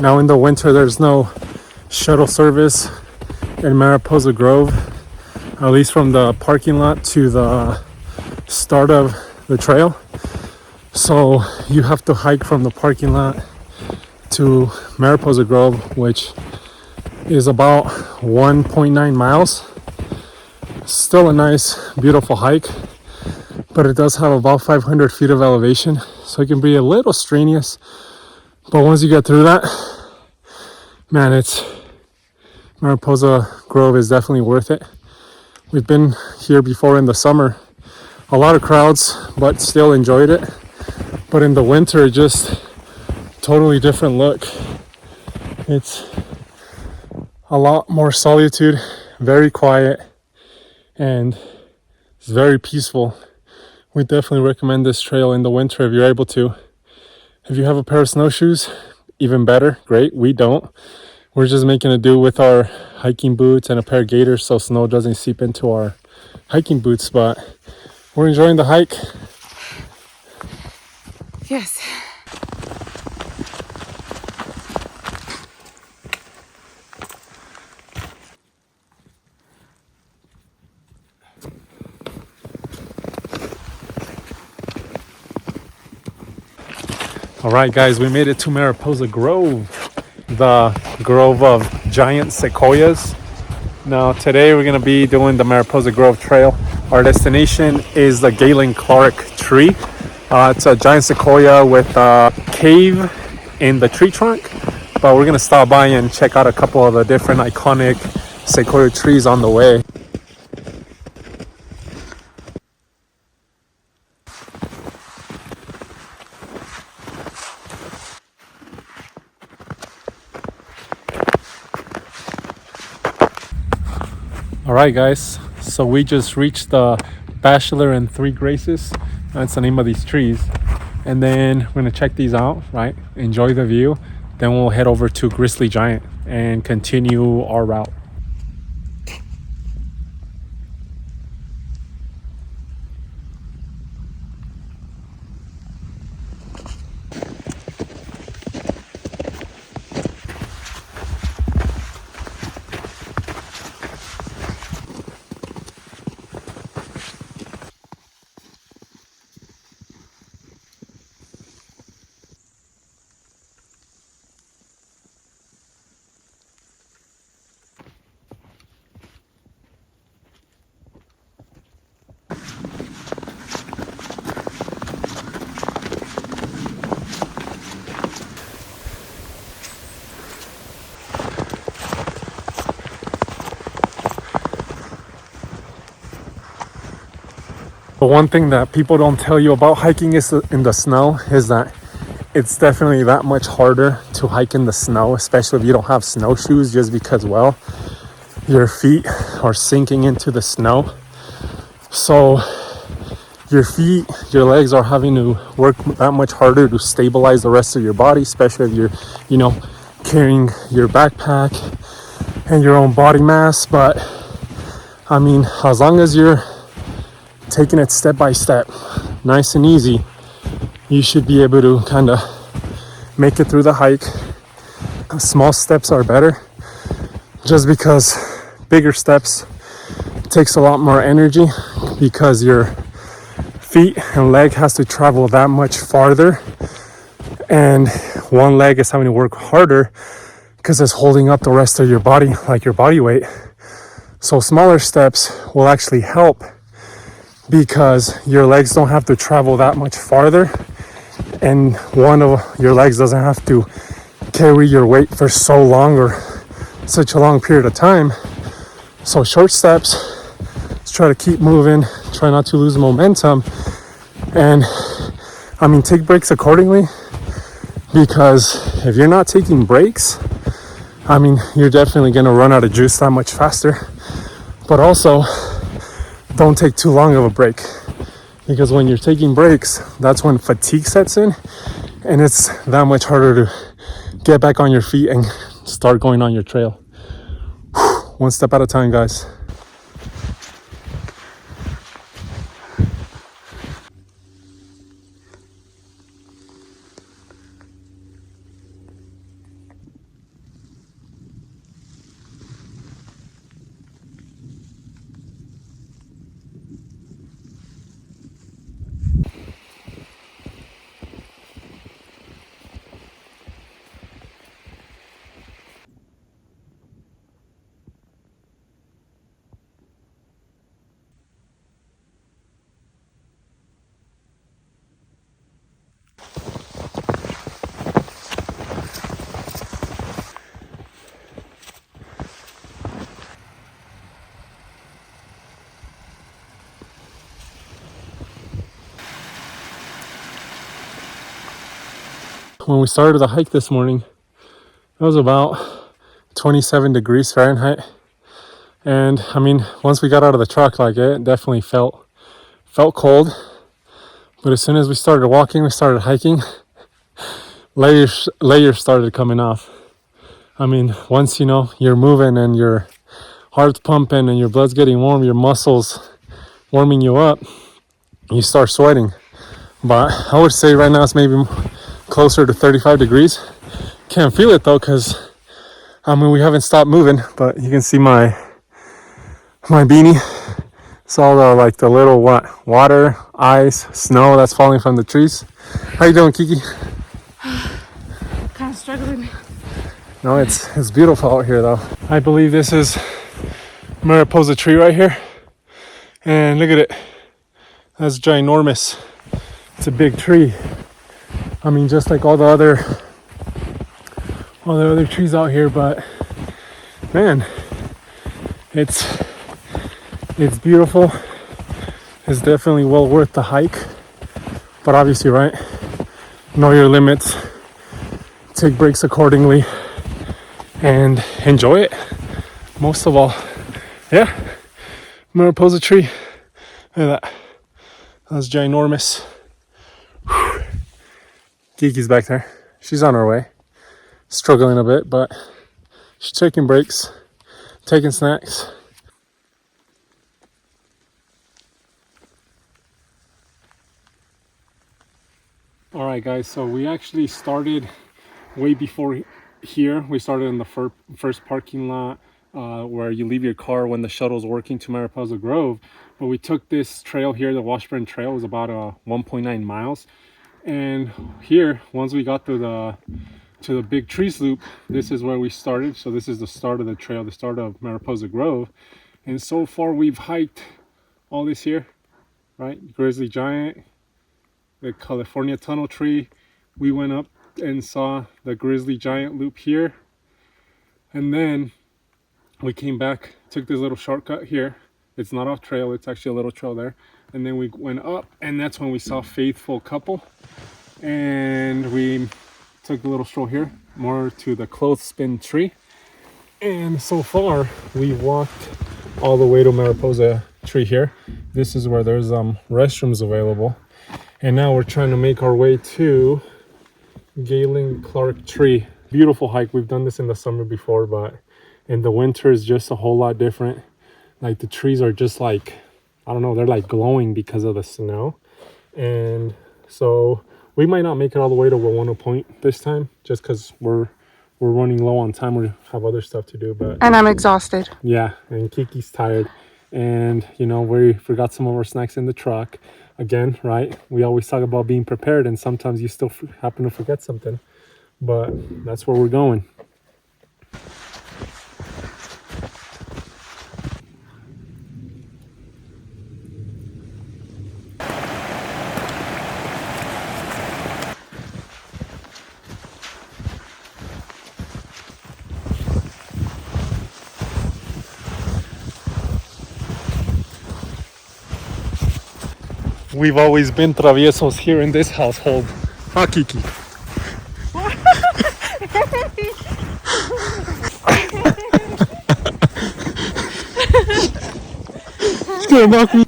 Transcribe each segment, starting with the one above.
Now in the winter, there's no shuttle service in Mariposa Grove, at least from the parking lot to the start of the trail. So you have to hike from the parking lot to Mariposa Grove, which is about 1.9 miles. Still a nice, beautiful hike, but it does have about 500 feet of elevation, so it can be a little strenuous. But once you get through that, man, Mariposa Grove is definitely worth it. We've been here before in the summer, a lot of crowds, but still enjoyed it. But in the winter, just totally different look. It's a lot more solitude, very quiet, and it's very peaceful. We definitely recommend this trail in the winter if you're able to. If you have a pair of snowshoes, even better, great. We don't. We're just making it do with our hiking boots and a pair of gaiters so snow doesn't seep into our hiking boots, but we're enjoying the hike. Yes. All right, guys, we made it to Mariposa Grove, the grove of giant sequoias. Now, today we're going to be doing the Mariposa Grove Trail. Our destination is the Galen Clark tree. It's a giant sequoia with a cave in the tree trunk, but we're going to stop by and check out a couple of the different iconic sequoia trees on the way. All right, guys, so we just reached the Bachelor and Three Graces. That's the name of these trees. And then we're gonna check these out, right? Enjoy the view. Then we'll head over to Grizzly Giant and continue our route. The one thing that people don't tell you about hiking is in the snow is that it's definitely that much harder to hike in the snow, especially if you don't have snowshoes, just because, well, your feet are sinking into the snow. So your feet, your legs are having to work that much harder to stabilize the rest of your body, especially if you're, carrying your backpack and your own body mass. But I mean, as long as you're taking it step by step, nice and easy, you should be able to kind of make it through the hike. Small steps are better, just because bigger steps takes a lot more energy, because your feet and leg has to travel that much farther, and one leg is having to work harder because it's holding up the rest of your body, like your body weight. So smaller steps will actually help, because your legs don't have to travel that much farther, and one of your legs doesn't have to carry your weight for so long or such a long period of time. So short steps, let's try to keep moving, try not to lose momentum, and I mean, take breaks accordingly, because if you're not taking breaks, I mean, you're definitely gonna run out of juice that much faster. But also, don't take too long of a break, because when you're taking breaks, that's when fatigue sets in, and it's that much harder to get back on your feet and start going on your trail. One step at a time, guys. when we started the hike this morning, it was about 27 degrees Fahrenheit. And I mean, once we got out of the truck, like it definitely felt cold. But as soon as we started walking, we started hiking, layers started coming off. I mean, once you know you're moving and your heart's pumping and your blood's getting warm, your muscles warming you up, you start sweating. But I would say right now it's maybe closer to 35 degrees. Can't feel it though, because I mean, we haven't stopped moving. But you can see my beanie. It's all the little water, ice, snow that's falling from the trees. How you doing, Kiki? Kind of struggling. No, it's beautiful out here though. I believe this is Mariposa tree right here. And look at it. That's ginormous. It's a big tree. I mean, just like all the other trees out here, but man, it's beautiful. It's definitely well worth the hike. But obviously, right, know your limits, take breaks accordingly, and enjoy it. Most of all, yeah, Mariposa tree. Look at that. That's ginormous. Whew. Kiki's back there. She's on her way. Struggling a bit, but she's taking breaks, taking snacks. All right, guys, so we actually started way before here. We started in the first parking lot where you leave your car when the shuttle's working to Mariposa Grove. But we took this trail here, the Washburn Trail. It was about 1.9 miles. And here, once we got to the big trees loop, this is where we started. So this is the start of the trail, the start of Mariposa Grove. And so far we've hiked all this here, right? Grizzly Giant, the California Tunnel Tree. We went up and saw the Grizzly Giant loop here. And then we came back, took this little shortcut here. It's not off trail, it's actually a little trail there. And then we went up, and that's when we saw Faithful Couple. And we took a little stroll here, more to the clothespin tree. And so far, we walked all the way to Mariposa tree here. This is where there's restrooms available. And now we're trying to make our way to Galen Clark tree. Beautiful hike. We've done this in the summer before, but in the winter is just a whole lot different. Like the trees are just like, I don't know, they're like glowing because of the snow. And so we might not make it all the way to Wawona Point this time, just because we're running low on time. We have other stuff to do, but And I'm exhausted. yeah, and Kiki's tired. And you know, we forgot some of our snacks in the truck. Again, right? We always talk about being prepared, and sometimes you still happen to forget something. But that's where we're going. We've always been traviesos here in this household. Huh, Kiki? It's gonna knock me.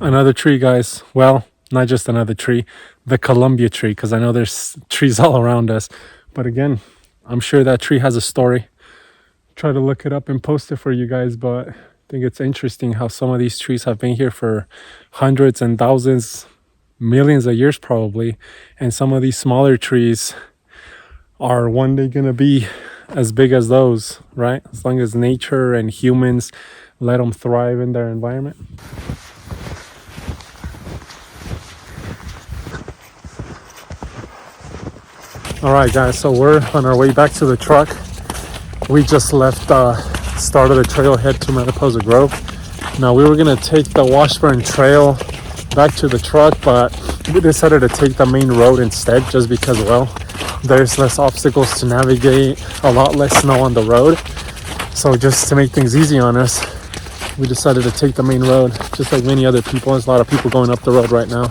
Another tree, guys. Well, not just another tree, the Columbia tree, because I know there's trees all around us. But again, I'm sure that tree has a story. Try to look it up and post it for you guys, but I think it's interesting how some of these trees have been here for hundreds and thousands, millions of years probably. And some of these smaller trees are one day gonna be as big as those, right? As long as nature and humans let them thrive in their environment. All right, guys, so we're on our way back to the truck. We just left the start of the trailhead to Mariposa Grove. Now, we were gonna take the Washburn trail back to the truck, but we decided to take the main road instead, just because, well, there's less obstacles to navigate, a lot less snow on the road. So just to make things easy on us, we decided to take the main road, just like many other people. There's a lot of people going up the road right now.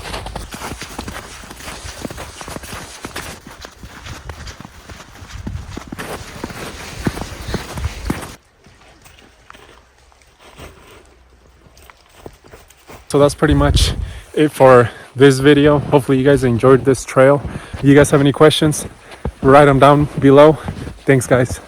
So that's pretty much it for this video. Hopefully you guys enjoyed this trail. If you guys have any questions, write them down below. Thanks, guys.